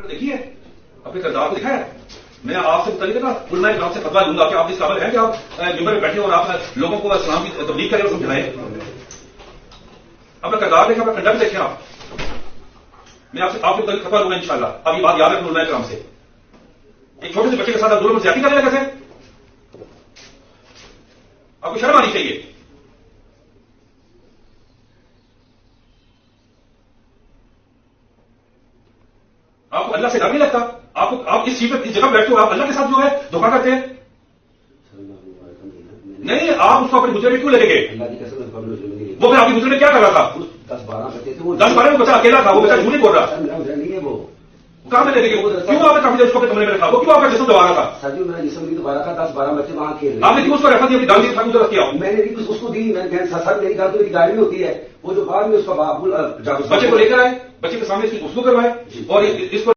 دیکھیے اپنے کردار کو دکھایا. میں آپ سے متعلق نا علماء کرام سے فتویٰ لوں گا کہ آپ اس قابل ہیں کہ آپ ممبر میں بیٹھے اور آپ لوگوں کو اسلام کی تبلیغ کریں اور سمجھائیں. اپنا کردار دیکھیں, اپنا کنڈکٹ دیکھیں. میں آپ کے متعلق فتویٰ لوں گا انشاءاللہ. اب یہ بات یاد رکھیں علماء کرام سے. ایک چھوٹے سے بچے کے ساتھ آپ دونوں میں زیادتی کرنے لگے تھے. آپ کو شرم آنی چاہیے. آپ کو اللہ سے ڈر نہیں لگتا؟ آپ اس چیز پہ اس جگہ بیٹھتے ہو, آپ اللہ کے ساتھ جو ہے دھوکہ کرتے ہیں. نہیں, آپ اس کو اپنے گزرے میں کیوں لگے گے؟ وہ پھر آپ کے گزرے میں کیا کر رہا تھا؟ 10-12 بچہ اکیلا تھا, وہ بچہ جھوٹ نہیں بول رہا. کہاں میں لے گئے؟ کیوں آپ نے کافی دیر اس کو اپنے کمرے میں رکھا؟ وہ کیوں آپ کا جسم دبا رہا تھا؟ سر جی میرا جسم بھی دوبارہ تھا, 10-12 بچے وہاں کھیل رہے. آپ نے کیوں اس کو ریفر دیا؟ دال دی ضرورت کیا؟ میں نے بھی اس کو دی. سر میری گاڑی تو میری گاڑی میں ہوتی ہے, وہ جو بعد میں اس کا بچے کو لے کر آئے, بچے کے سامنے اس کی گفتگو کروائے اور اس کو